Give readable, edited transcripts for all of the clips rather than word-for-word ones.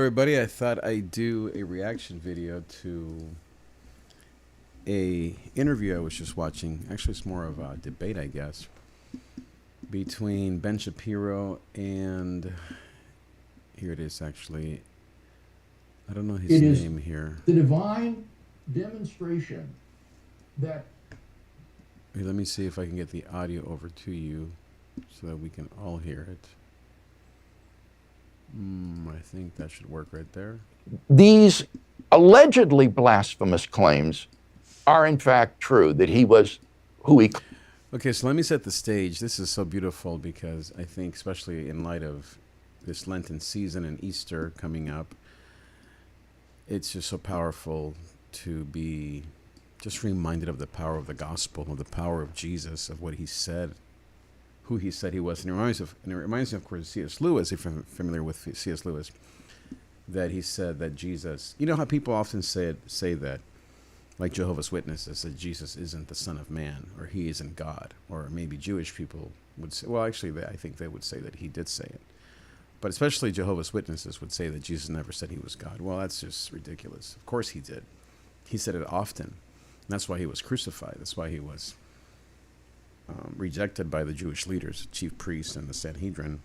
everybody. I thought I'd do a reaction video to a interview I was just watching. Actually, it's more of a debate, I guess, between Ben Shapiro and here it is. Actually, I don't know his name here. The divine demonstration that. Here, let me see if I can get the audio over to you so that we can all hear it. I think that should work right there. These allegedly blasphemous claims are in fact true, that he was who he... Okay, so let me set the stage. This is so beautiful because I think, especially in light of this Lenten season and Easter coming up, it's just so powerful to be just reminded of the power of the gospel, of the power of Jesus, of what he said, who he said he was. And it reminds me, of course, of C.S. Lewis, if you're familiar with C.S. Lewis, that he said that Jesus, you know how people often say that, like Jehovah's Witnesses, that Jesus isn't the Son of Man, or he isn't God, or maybe Jewish people would say, well, actually, I think they would say that he did say it. But especially Jehovah's Witnesses would say that Jesus never said he was God. Well, that's just ridiculous. Of course he did. He said it often. And that's why he was crucified. That's why he was rejected by the Jewish leaders, chief priests, and the Sanhedrin.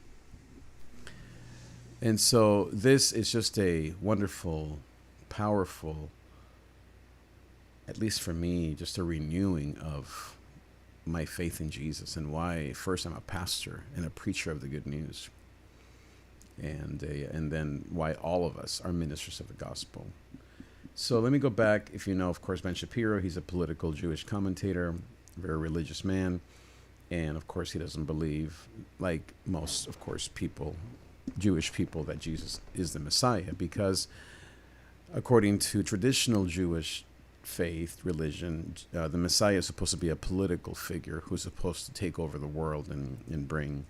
And so this is just a wonderful, powerful, at least for me, just a renewing of my faith in Jesus and why first I'm a pastor and a preacher of the good news. And then why all of us are ministers of the gospel. So let me go back. If you know, of course, Ben Shapiro, he's a political Jewish commentator, very religious man. And of course, he doesn't believe, like most, of course, people, Jewish people, that Jesus is the Messiah, because according to traditional Jewish faith, religion, the Messiah is supposed to be a political figure who's supposed to take over the world and bring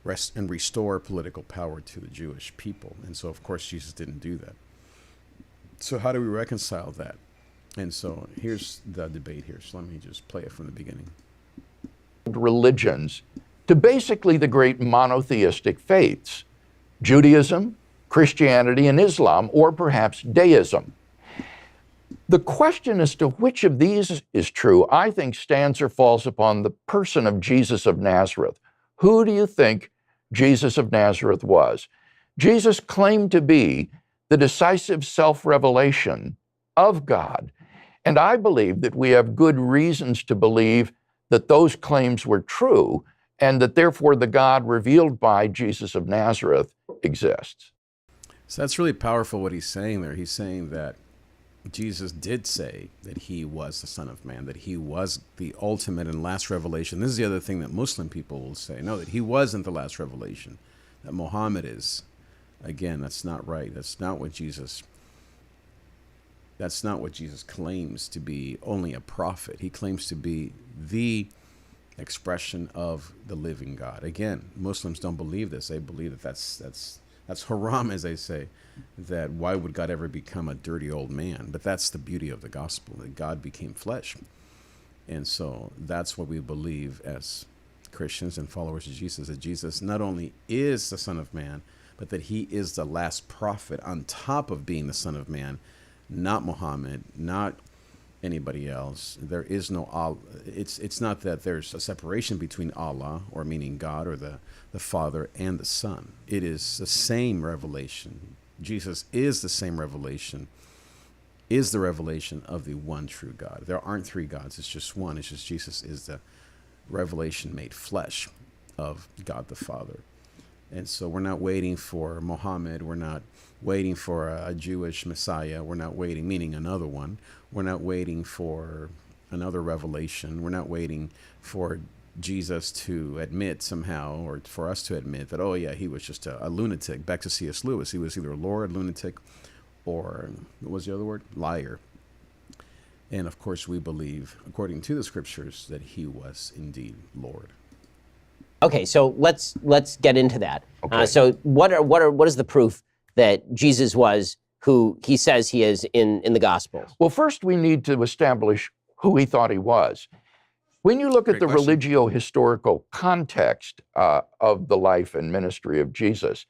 rest and restore political power to the Jewish people. And so, of course, Jesus didn't do that. So how do we reconcile that? And so here's the debate here. So let me just play it from the beginning. Religions to basically the great monotheistic faiths, Judaism, Christianity, and Islam, or perhaps deism. The question as to which of these is true, I think, stands or falls upon the person of Jesus of Nazareth. Who do you think Jesus of Nazareth was? Jesus claimed to be the decisive self-revelation of God. And I believe that we have good reasons to believe that those claims were true and that therefore the God revealed by Jesus of Nazareth exists. So that's really powerful what he's saying there. He's saying that Jesus did say that he was the Son of Man, that he was the ultimate and last revelation. This is the other thing that Muslim people will say. No, that he wasn't the last revelation, that Muhammad is. Again, that's not right. That's not what Jesus claims to be, only a prophet. He claims to be the expression of the living God. Again, Muslims don't believe this. They believe that that's haram, as they say, that why would God ever become a dirty old man? But that's the beauty of the gospel, that God became flesh. And so that's what we believe as Christians and followers of Jesus, that Jesus not only is the Son of Man, but that he is the last prophet on top of being the Son of Man, not Muhammad, not anybody else. There is no Allah. It's not that there's a separation between Allah, or meaning God, or the Father and the Son. It is the same revelation. Jesus is the same revelation, is the revelation of the one true God. There aren't three gods. It's just one. It's just Jesus is the revelation made flesh of God the Father. And so we're not waiting for Muhammad. We're not waiting for a Jewish Messiah. We're not waiting, meaning another one. We're not waiting for another revelation. We're not waiting for Jesus to admit somehow, or for us to admit that, oh yeah, he was just a lunatic. Back to C.S. Lewis. He was either a Lord, lunatic, or what was the other word? Liar. And of course we believe, according to the scriptures, that he was indeed Lord. Okay, so let's get into that. Okay. So what is the proof that Jesus was who he says he is in the Gospels? Well, first we need to establish who he thought he was. When you look at the religio-historical context of the life and ministry of Jesus,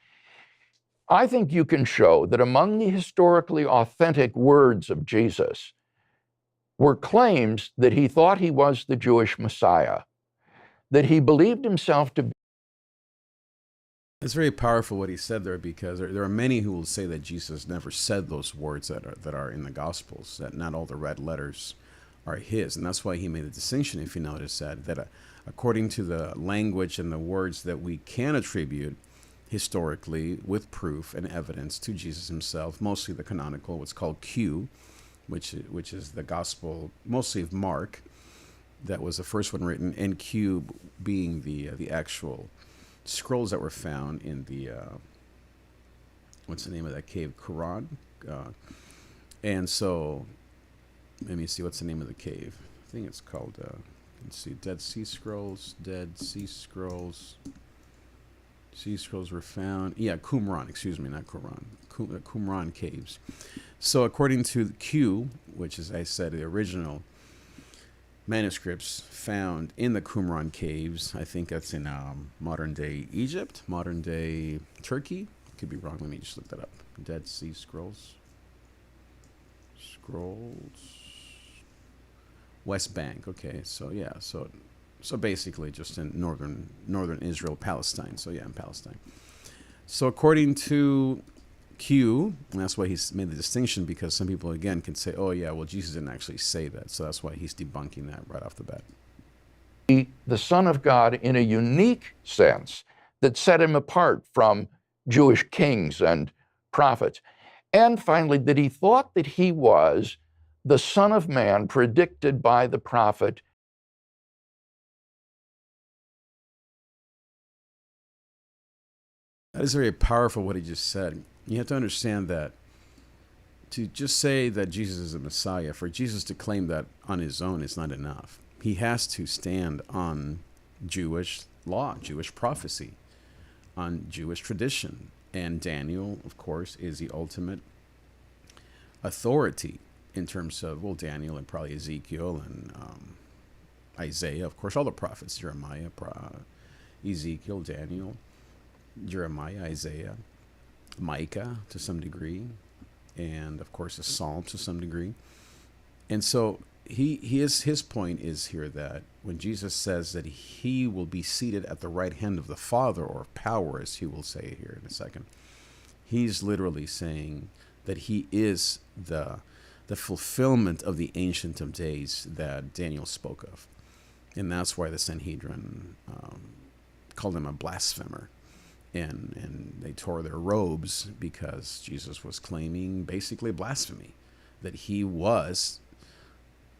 I think you can show that among the historically authentic words of Jesus were claims that he thought he was the Jewish Messiah, that he believed himself to be. It's very powerful what he said there, because there are many who will say that Jesus never said those words that are in the Gospels, that not all the red letters are his. And that's why he made the distinction, if you notice that according to the language and the words that we can attribute historically with proof and evidence to Jesus himself, mostly the canonical, what's called Q, which is the Gospel mostly of Mark. That was the first one written, and Q being the actual scrolls that were found in the what's the name of that cave? Quran. And so, let me see, what's the name of the cave? I think it's called. Let's see, Dead Sea Scrolls. Dead Sea Scrolls. Sea scrolls were found. Yeah, Qumran. Excuse me, not Quran. Qumran caves. So, according to Q, which is, I said, the original manuscripts found in the Qumran caves. I think that's in modern day Egypt, modern day Turkey. Could be wrong. Let me just look that up. Dead Sea Scrolls. West Bank. Okay, so yeah, so basically just in northern Israel, Palestine. So yeah, in Palestine. So according to Q, and that's why he's made the distinction, because some people again can say, oh yeah, well Jesus didn't actually say that, so that's why he's debunking that right off the bat. The Son of God in a unique sense that set him apart from Jewish kings and prophets. And finally, that he thought that he was the Son of Man predicted by the prophet. That is very powerful what he just said. You have to understand that to just say that Jesus is a Messiah, for Jesus to claim that on his own is not enough. He has to stand on Jewish law, Jewish prophecy, on Jewish tradition. And Daniel, of course, is the ultimate authority in terms of, well, Daniel and probably Ezekiel and Isaiah, of course, all the prophets, Jeremiah, Ezekiel, Daniel, Jeremiah, Isaiah, Micah to some degree, and of course the Psalms to some degree. And so his point is here that when Jesus says that he will be seated at the right hand of the Father, or power, as he will say here in a second, he's literally saying that he is the fulfillment of the Ancient of Days that Daniel spoke of. And that's why the Sanhedrin called him a blasphemer. And they tore their robes because Jesus was claiming basically blasphemy, that he was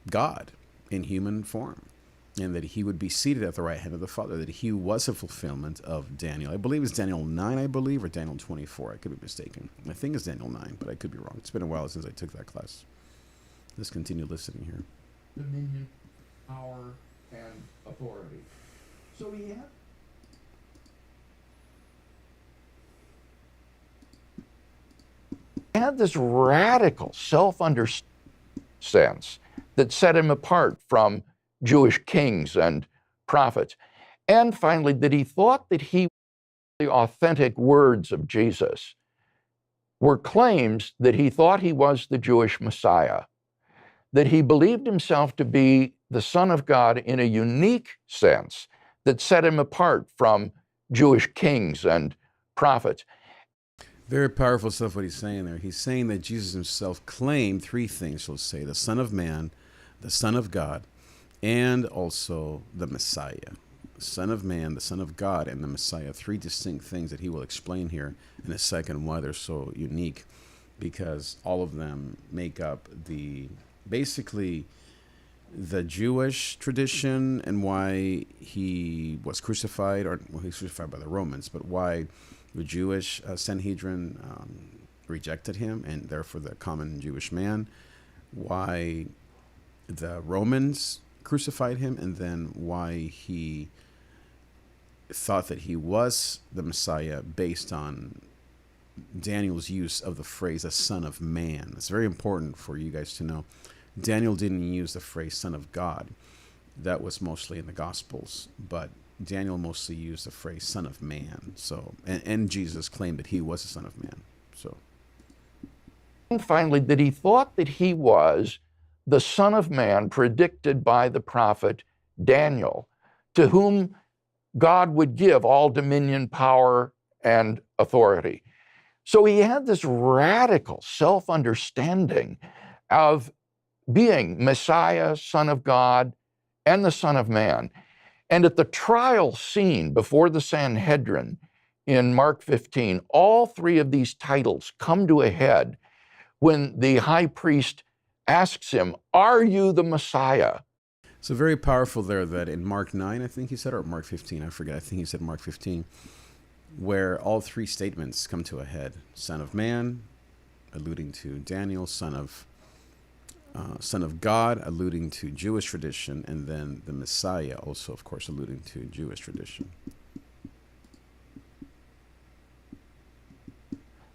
God in human form, and that he would be seated at the right hand of the Father, that he was a fulfillment of Daniel. I believe it's Daniel 9, or Daniel 24. I could be mistaken. I think it's Daniel 9, but I could be wrong. It's been a while since I took that class. Let's continue listening here. Dominion, power, and authority. So he had this radical self-understanding sense that set him apart from Jewish kings and prophets. And finally, that he thought that the authentic words of Jesus were claims that he thought he was the Jewish Messiah, that he believed himself to be the Son of God in a unique sense that set him apart from Jewish kings and prophets. Very powerful stuff what he's saying there. He's saying that Jesus himself claimed three things, let's say: the Son of Man, the Son of God, and also the Messiah. Son of Man, the Son of God, and the Messiah. Three distinct things that he will explain here in a second why they're so unique, because all of them make up basically the Jewish tradition, and why he was crucified, or well, he was crucified by the Romans, but why the Jewish Sanhedrin rejected him, and therefore the common Jewish man, why the Romans crucified him, and then why he thought that he was the Messiah based on Daniel's use of the phrase "a son of man." It's very important for you guys to know. Daniel didn't use the phrase "son of God." That was mostly in the Gospels, but Daniel mostly used the phrase "son of man." So, and Jesus claimed that he was the son of man. So, And finally, that he thought that he was the Son of Man predicted by the prophet Daniel, to whom God would give all dominion, power, and authority. So he had this radical self-understanding of being Messiah, Son of God, and the Son of Man. And at the trial scene before the Sanhedrin in Mark 15, all three of these titles come to a head when the high priest asks him, "Are you the Messiah?" so very powerful there that in Mark 9, I think he said, or Mark 15, I forget. I think he said Mark 15, where all three statements come to a head: Son of Man, alluding to Daniel; Son of God, alluding to Jewish tradition; and then the Messiah, also, of course, alluding to Jewish tradition.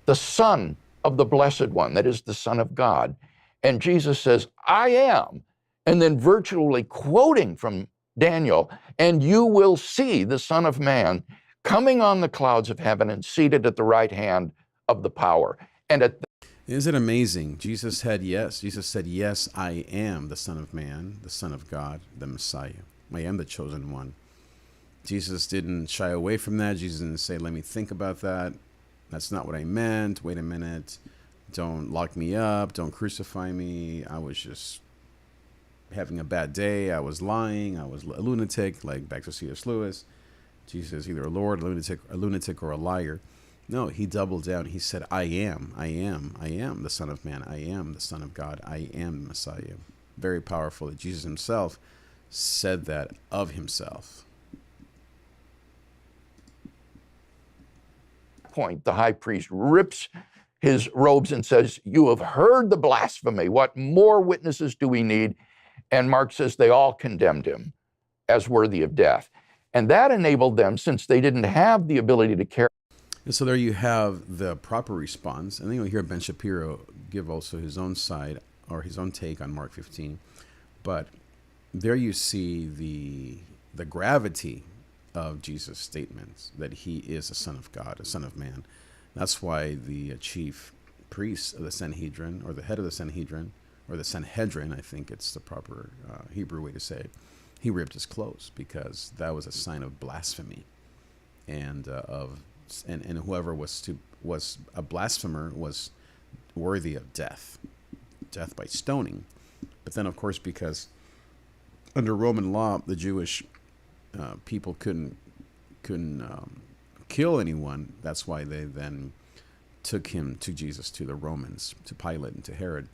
The Son of the Blessed One, that is the Son of God. And Jesus says, "I am," and then virtually quoting from Daniel, "And you will see the Son of Man coming on the clouds of heaven and seated at the right hand of the power." And at Isn't it amazing? Jesus said, yes, I am the Son of Man, the Son of God, the Messiah. I am the chosen one. Jesus didn't shy away from that. Jesus didn't say, let me think about that. That's not what I meant. Wait a minute. Don't lock me up. Don't crucify me. I was just having a bad day. I was lying. I was a lunatic, like back to C.S. Lewis. Jesus is either a Lord, a lunatic, or a liar. No, he doubled down. He said, I am the Son of Man. I am the Son of God. I am the Messiah. Very powerful that Jesus himself said that of himself. point, the high priest rips his robes and says, "You have heard the blasphemy. What more witnesses do we need?" And Mark says they all condemned him as worthy of death. And that enabled them, since they didn't have the ability to carry. And so there you have the proper response. And then you'll hear Ben Shapiro give also his own side or his own take on Mark 15. But there you see the gravity of Jesus' statements that he is a son of God, a son of man. That's why the chief priest of the Sanhedrin, or the head of the Sanhedrin, or the Sanhedrin, I think it's the proper Hebrew way to say it, he ripped his clothes because that was a sign of blasphemy, and whoever was a blasphemer was worthy of death by stoning. But then, of course, because under Roman law, the Jewish people couldn't kill anyone. That's why they then took Jesus to the Romans, to Pilate and to Herod,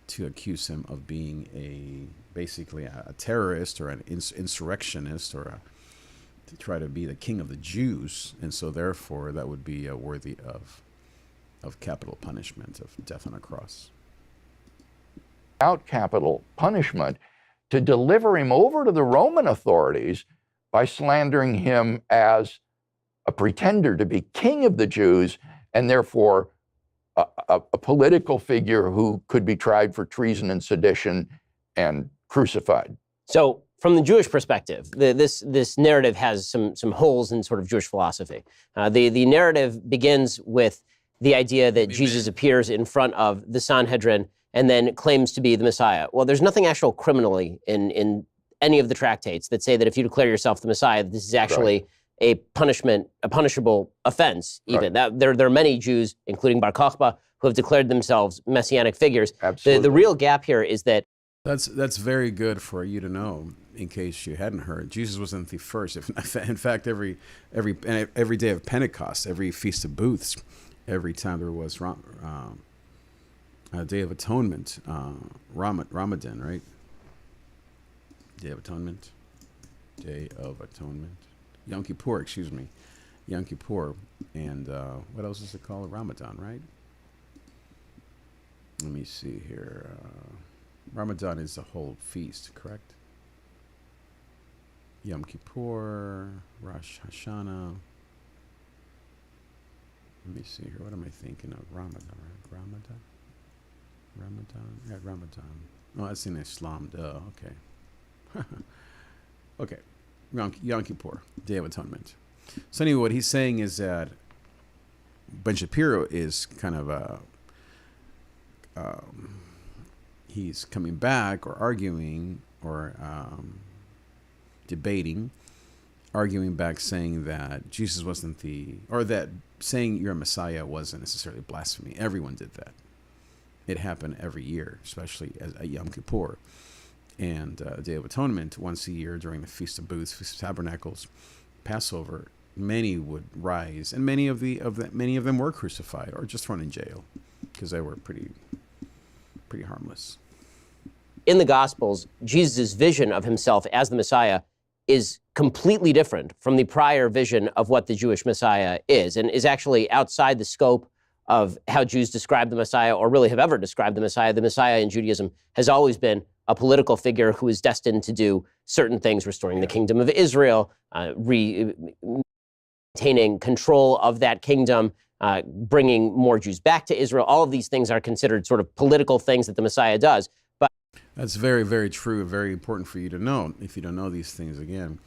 to accuse him of being basically a terrorist or an insurrectionist, or to try to be the king of the Jews. And so therefore that would be worthy of capital punishment, of death on a cross. Out capital punishment to deliver him over to the Roman authorities by slandering him as a pretender to be king of the Jews, and therefore a political figure who could be tried for treason and sedition and crucified. So, from the Jewish perspective, this narrative has some holes in sort of Jewish philosophy. The narrative begins with the idea that Jesus appears in front of the Sanhedrin and then claims to be the Messiah. Well, there's nothing actual criminally in any of the tractates that say that if you declare yourself the Messiah, this is actually a punishable offense, even. That, there are many Jews, including Bar Kokhba, who have declared themselves messianic figures. Absolutely. The real gap here is that That's very good for you to know, in case you hadn't heard. Jesus wasn't the first. In fact, every day of Pentecost, every Feast of Booths, every time there was a Day of Atonement, Ramadan, right? Day of Atonement. Yom Kippur, excuse me. Yom Kippur. And what else is it called? Ramadan, right? Let me see here. Ramadan is the whole feast, correct? Yom Kippur, Rosh Hashanah. Let me see here. What am I thinking of? Ramadan, right? Ramadan? Yeah, Ramadan. Oh, that's in Islam. Duh. Okay. Okay. Yom Kippur, Day of Atonement. So anyway, what he's saying is that Ben Shapiro is kind of he's coming back or arguing or debating, arguing back, saying that Jesus wasn't or that saying you're a Messiah wasn't necessarily blasphemy. Everyone did that. It happened every year, especially at Yom Kippur and Day of Atonement, once a year during the Feast of Booths, Feast of Tabernacles, Passover. Many would rise, and many of them were crucified or just thrown in jail because they were pretty harmless. In the Gospels, Jesus' vision of himself as the Messiah is completely different from the prior vision of what the Jewish Messiah is, and is actually outside the scope of how Jews describe the Messiah, or really have ever described the Messiah. The Messiah in Judaism has always been a political figure who is destined to do certain things, restoring the kingdom of Israel, maintaining control of that kingdom, bringing more Jews back to Israel. All of these things are considered sort of political things that the Messiah does. But that's very, very true, very important for you to know, if you don't know these things again,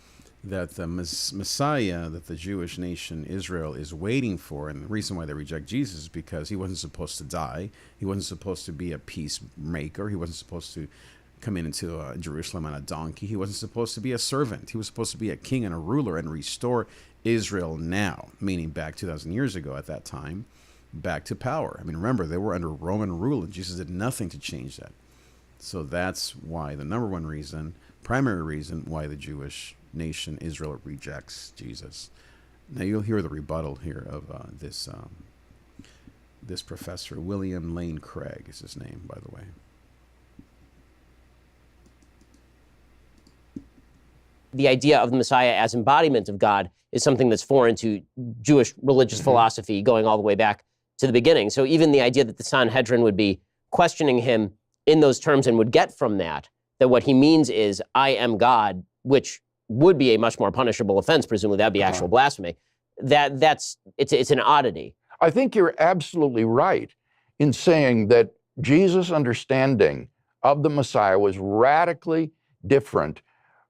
that the Messiah that the Jewish nation Israel is waiting for, and the reason why they reject Jesus is because he wasn't supposed to die. He wasn't supposed to be a peacemaker. He wasn't supposed to come into Jerusalem on a donkey. He wasn't supposed to be a servant. He was supposed to be a king and a ruler and restore Israel now, meaning back 2,000 years ago at that time, back to power. I mean, remember, they were under Roman rule, and Jesus did nothing to change that. So that's why the number one reason, primary reason why the Jewish nation Israel rejects Jesus. Now you'll hear the rebuttal here of this professor, William Lane Craig is his name, by the way. The idea of the Messiah as embodiment of God is something that's foreign to Jewish religious philosophy going all the way back to the beginning. So even the idea that the Sanhedrin would be questioning him in those terms and would get from that what he means is, I am God, which would be a much more punishable offense, presumably that'd be actual blasphemy. It's an oddity. I think you're absolutely right in saying that Jesus' understanding of the Messiah was radically different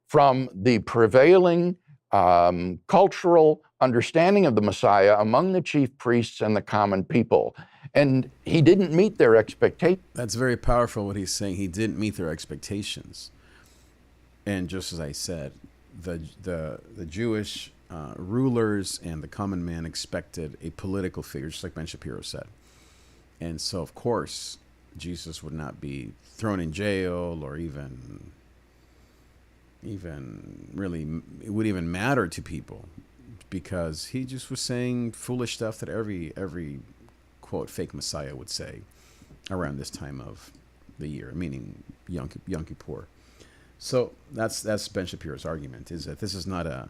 from the prevailing cultural understanding of the Messiah among the chief priests and the common people. And he didn't meet their expectations. That's very powerful what he's saying. He didn't meet their expectations. And just as I said, the Jewish rulers and the common man expected a political figure, just like Ben Shapiro said. And so, of course, Jesus would not be thrown in jail or even really, it would even matter to people, because he just was saying foolish stuff that every quote fake Messiah would say around this time of the year, meaning Yom Kippur. So that's Ben Shapiro's argument, is that this is not a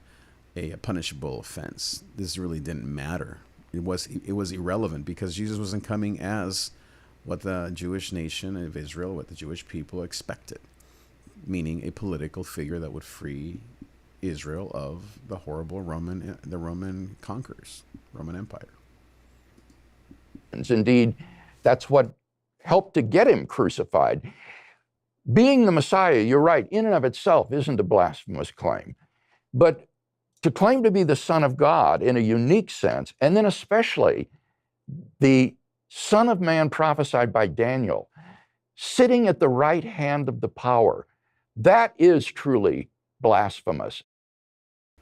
punishable offense. This really didn't matter. It was irrelevant, because Jesus wasn't coming as what the Jewish nation of Israel, what the Jewish people expected, meaning a political figure that would free Israel of the horrible Roman conquerors, Roman Empire. Indeed, that's what helped to get him crucified. Being the Messiah, you're right, in and of itself isn't a blasphemous claim. But to claim to be the Son of God in a unique sense, and then especially the Son of Man prophesied by Daniel, sitting at the right hand of the power, that is truly blasphemous.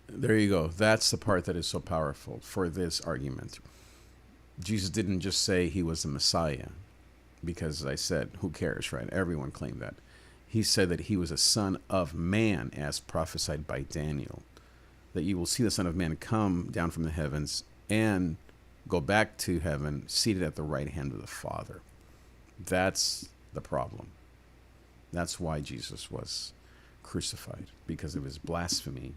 There you go. That's the part that is so powerful for this argument. Jesus didn't just say he was the Messiah, because, as I said, who cares, right? Everyone claimed that. He said that he was a Son of Man, as prophesied by Daniel, that you will see the Son of Man come down from the heavens and go back to heaven, seated at the right hand of the Father. That's the problem. That's why Jesus was crucified, because of his blasphemy,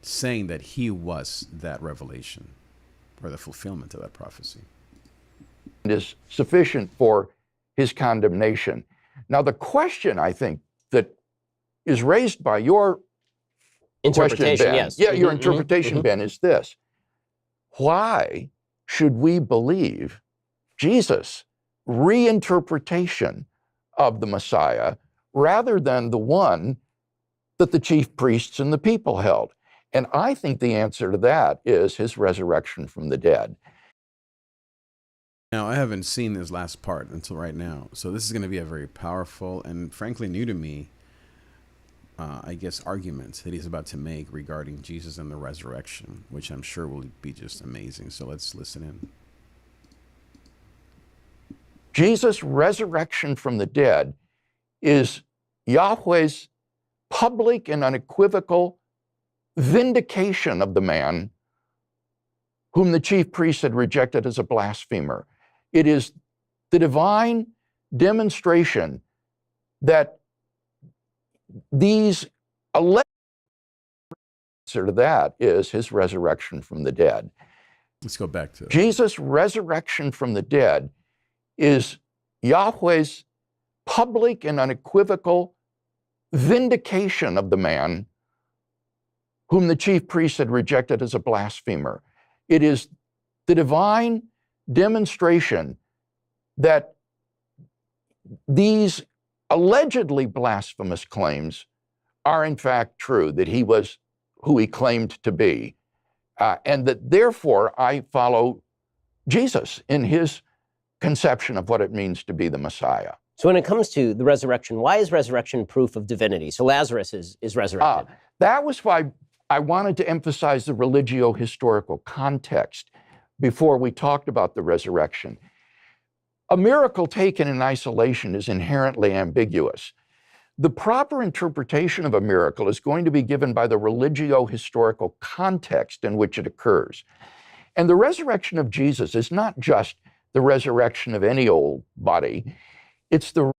saying that he was that revelation, or the fulfillment of that prophecy. It is sufficient for his condemnation. Now, the question, I think, that is raised by your interpretation, question, Ben, yes. your interpretation, Ben, is this: why should we believe Jesus' reinterpretation of the Messiah rather than the one that the chief priests and the people held? And I think the answer to that is his resurrection from the dead. Now, I haven't seen this last part until right now, so this is going to be a very powerful and frankly new to me, I guess, argument that he's about to make regarding Jesus and the resurrection, which I'm sure will be just amazing. So let's listen in. Jesus' resurrection from the dead is Yahweh's public and unequivocal vindication of the man whom the chief priests had rejected as a blasphemer. It is the divine demonstration that these alleged answer to that is his resurrection from the dead. Let's go back to Jesus' resurrection from the dead is Yahweh's public and unequivocal vindication of the man whom the chief priests had rejected as a blasphemer. It is the divine demonstration that these allegedly blasphemous claims are in fact true, that he was who he claimed to be, and that therefore I follow Jesus in his conception of what it means to be the Messiah. So when it comes to the resurrection, why is resurrection proof of divinity? So Lazarus is resurrected. That was why I wanted to emphasize the religio-historical context before we talked about the resurrection. A miracle taken in isolation is inherently ambiguous. The proper interpretation of a miracle is going to be given by the religio-historical context in which it occurs. And the resurrection of Jesus is not just the resurrection of any old body. It's the...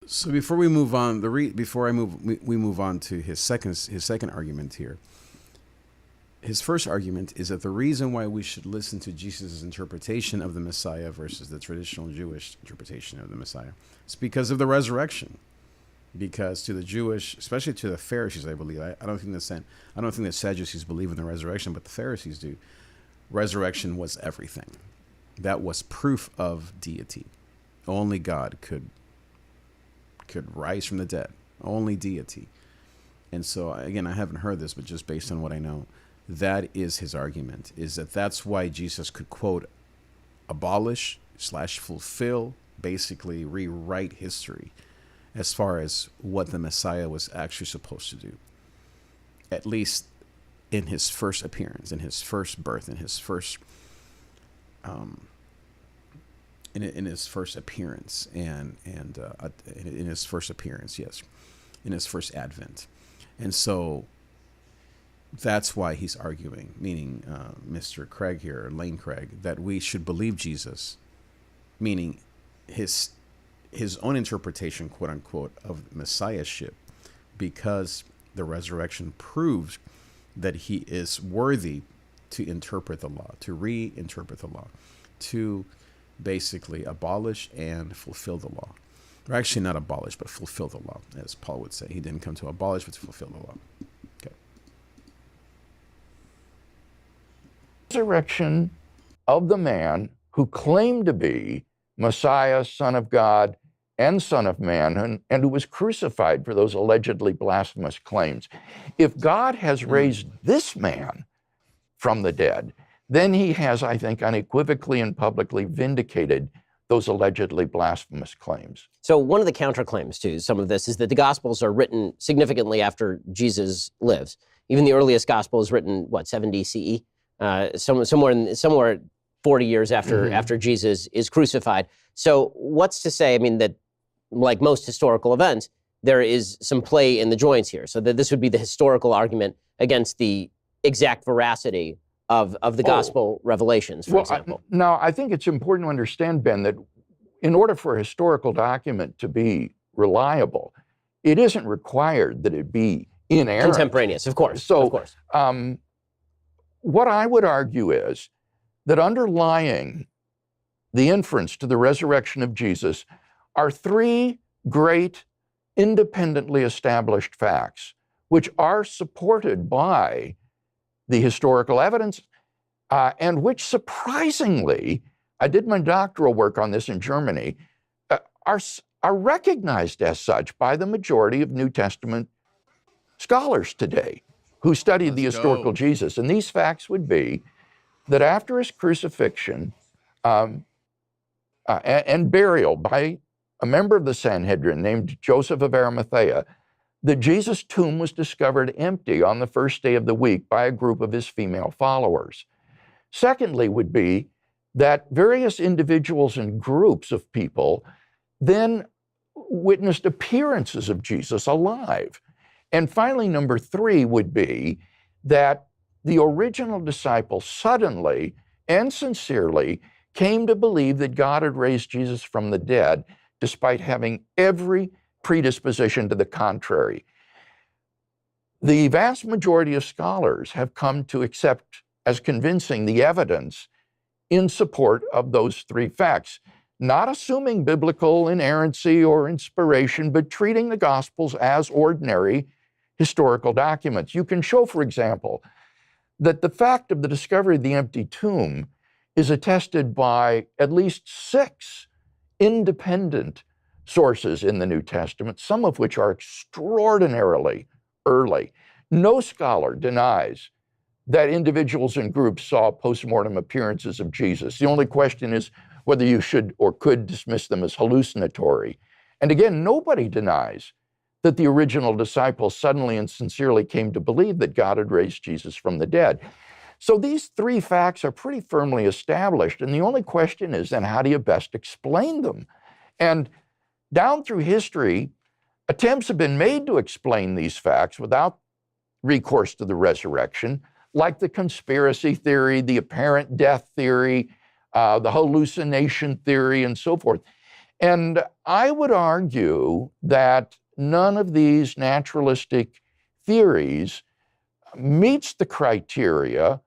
So before we move on, we move on to his second argument here. His first argument is that the reason why we should listen to Jesus' interpretation of the Messiah versus the traditional Jewish interpretation of the Messiah is because of the resurrection. Because to the Jewish, especially to the Pharisees, I believe, I don't think the Sadducees believe in the resurrection, but the Pharisees do. Resurrection was everything. That was proof of deity. Only God could rise from the dead. Only deity. And so, again, I haven't heard this, but just based on what I know, that is his argument, is that that's why Jesus could, quote, abolish / fulfill, basically rewrite history as far as what the Messiah was actually supposed to do. At least in his first appearance, in his first birth, in his first in his first appearance, in his first appearance, yes, in his first advent. And so that's why he's arguing, meaning Mr. Craig here, Lane Craig, that we should believe Jesus, meaning his own interpretation, quote unquote, of messiahship, because the resurrection proves that he is worthy to interpret the law, to reinterpret the law, to basically abolish and fulfill the law. Or actually not abolish, but fulfill the law, as Paul would say. He didn't come to abolish, but to fulfill the law. Okay. Resurrection of the man who claimed to be Messiah, Son of God, and Son of Man, and who was crucified for those allegedly blasphemous claims. If God has raised this man from the dead, then he has, I think, unequivocally and publicly vindicated those allegedly blasphemous claims. So one of the counterclaims to some of this is that the Gospels are written significantly after Jesus lives. Even the earliest Gospel is written, 70 CE? Somewhere 40 years after Jesus is crucified. So what's to say, that like most historical events, there is some play in the joints here. So that this would be the historical argument against the exact veracity of the gospel revelations, for example. Now, I think it's important to understand, Ben, that in order for a historical document to be reliable, it isn't required that it be inerrant. Contemporaneous, of course. So, of course. What I would argue is that underlying the inference to the resurrection of Jesus are three great independently established facts, which are supported by the historical evidence, and which surprisingly, I did my doctoral work on this in Germany, are recognized as such by the majority of New Testament scholars today who studied the historical Jesus. And these facts would be that after his crucifixion and burial by a member of the Sanhedrin named Joseph of Arimathea, that Jesus' tomb was discovered empty on the first day of the week by a group of his female followers. Secondly would be that various individuals and groups of people then witnessed appearances of Jesus alive. And finally, number three would be that the original disciples suddenly and sincerely came to believe that God had raised Jesus from the dead, despite having every predisposition to the contrary. The vast majority of scholars have come to accept as convincing the evidence in support of those three facts, not assuming biblical inerrancy or inspiration, but treating the Gospels as ordinary historical documents. You can show, for example, that the fact of the discovery of the empty tomb is attested by at least 6 independent sources in the New Testament, some of which are extraordinarily early. No scholar denies that individuals and groups saw postmortem appearances of Jesus. The only question is whether you should or could dismiss them as hallucinatory. And again, nobody denies that the original disciples suddenly and sincerely came to believe that God had raised Jesus from the dead. So these three facts are pretty firmly established, and the only question is then how do you best explain them? And down through history, attempts have been made to explain these facts without recourse to the resurrection, like the conspiracy theory, the apparent death theory, the hallucination theory, and so forth. And I would argue that none of these naturalistic theories meets the criteria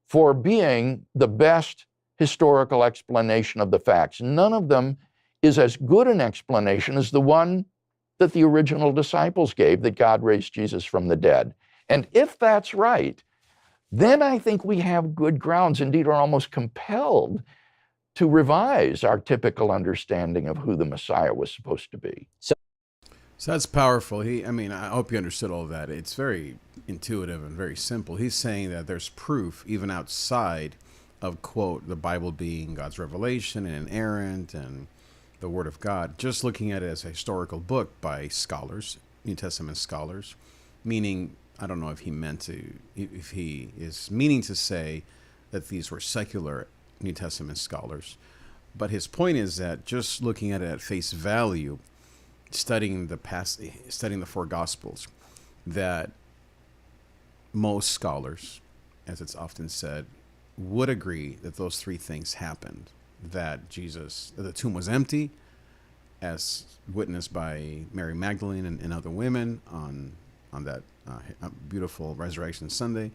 for being the best historical explanation of the facts. None of them is as good an explanation as the one that the original disciples gave, that God raised Jesus from the dead. And if that's right, then I think we have good grounds, indeed are almost compelled to revise our typical understanding of who the Messiah was supposed to be. So that's powerful. I hope you understood all of that. It's very intuitive and very simple. He's saying that there's proof, even outside of, quote, the Bible being God's revelation and inerrant and the Word of God, just looking at it as a historical book by scholars, New Testament scholars, meaning, I don't know if he is meaning to say that these were secular New Testament scholars, but his point is that just looking at it at face value, studying the 4 Gospels, that most scholars, as it's often said, would agree that those 3 things happened. That the tomb was empty, as witnessed by Mary Magdalene and other women on that beautiful Resurrection Sunday.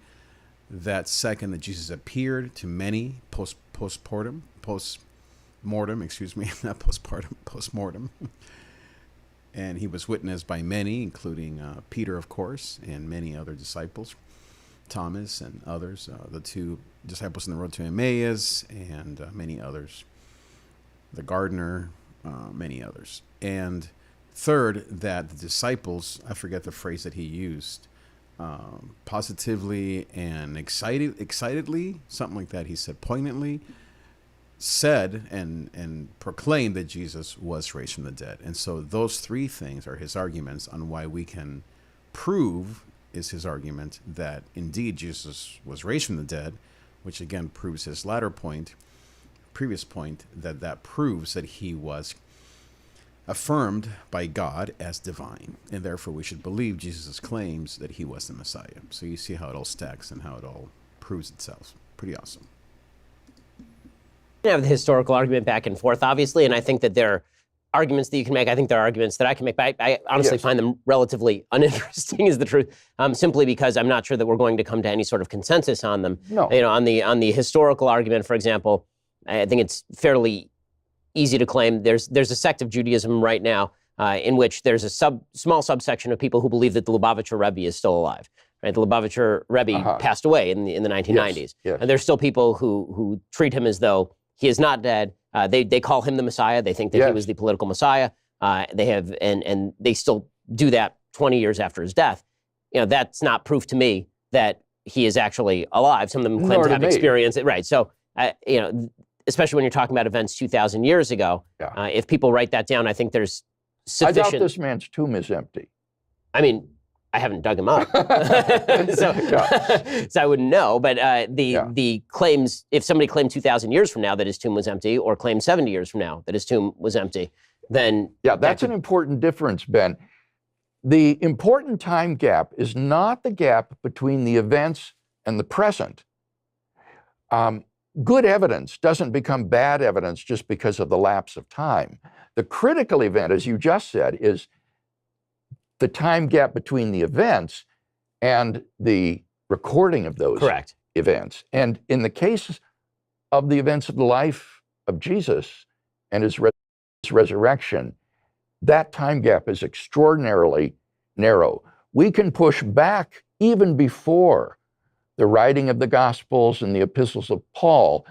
That second, that Jesus appeared to many postmortem, and he was witnessed by many, including Peter, of course, and many other disciples, Thomas and others, the 2 disciples in the road to Emmaus, and many others, the gardener, many others. And third, that the disciples, I forget the phrase that he used, positively and excitedly, something like that, he said, poignantly, said and proclaimed that Jesus was raised from the dead. And so those 3 things are his arguments on why we can prove, is his argument, that indeed Jesus was raised from the dead, which again proves his previous point, that proves that he was affirmed by God as divine, and therefore we should believe Jesus' claims that he was the Messiah. So you see how it all stacks and how it all proves itself. Pretty awesome. You have the historical argument back and forth, obviously, and I think that there are arguments that you can make. I think there are arguments that I can make, but I honestly find them relatively uninteresting, is the truth, simply because I'm not sure that we're going to come to any sort of consensus on them. No. On the historical argument, for example, I think it's fairly easy to claim there's a sect of Judaism right now in which there's a small subsection of people who believe that the Lubavitcher Rebbe is still alive. Right? The Lubavitcher Rebbe passed away in the 1990s, yes. And there's still people who treat him as though he is not dead. They call him the Messiah. They think that he was the political Messiah. And they still do that 20 years after his death. that's not proof to me that he is actually alive. Some of them claim Nor to to have me. experienced it, right? So, especially when you're talking about events 2,000 years ago, Yeah. if people write that down, I think there's I doubt sufficient. this man's tomb is empty. I mean, I haven't dug him up, so, so I wouldn't know. But the claims, if somebody claimed 2,000 years from now that his tomb was empty, or claimed 70 years from now that his tomb was empty, then That's an important difference, Ben. The important time gap is not the gap between the events and the present. Good evidence doesn't become bad evidence just because of the lapse of time. The critical event, as you just said, is the time gap between the events and the recording of those correct events. And in the case of the events of the life of Jesus and his resurrection, that time gap is extraordinarily narrow. We can push back even before the writing of the Gospels and the epistles of Paul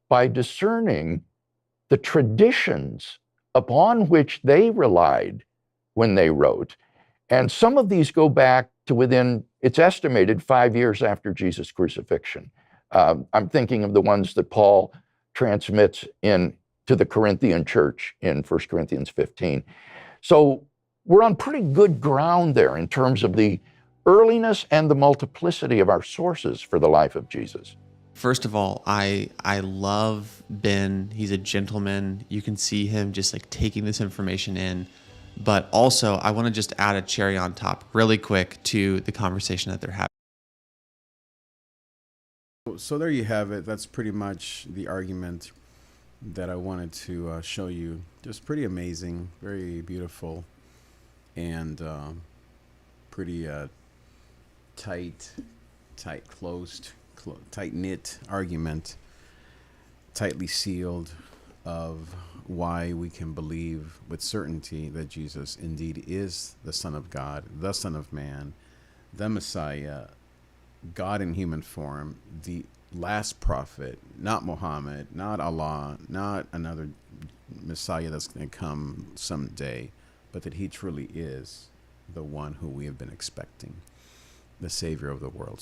by discerning the traditions upon which they relied when they wrote. And some of these go back to within, it's estimated, 5 years after Jesus' crucifixion. I'm thinking of the ones that Paul transmits to the Corinthian church in 1 Corinthians 15. So we're on pretty good ground there in terms of the earliness and the multiplicity of our sources for the life of Jesus. First of all, I love Ben. He's a gentleman. You can see him just like taking this information in. But also, I want to just add a cherry on top really quick to the conversation that they're having. So there you have it. That's pretty much the argument that I wanted to show you. Just pretty amazing, very beautiful, and pretty tight-knit argument, tightly sealed, of why we can believe with certainty that Jesus indeed is the Son of God, the Son of Man, the Messiah, God in human form, the last prophet, not Muhammad, not Allah, not another Messiah that's going to come someday, but that he truly is the one who we have been expecting, the Savior of the world.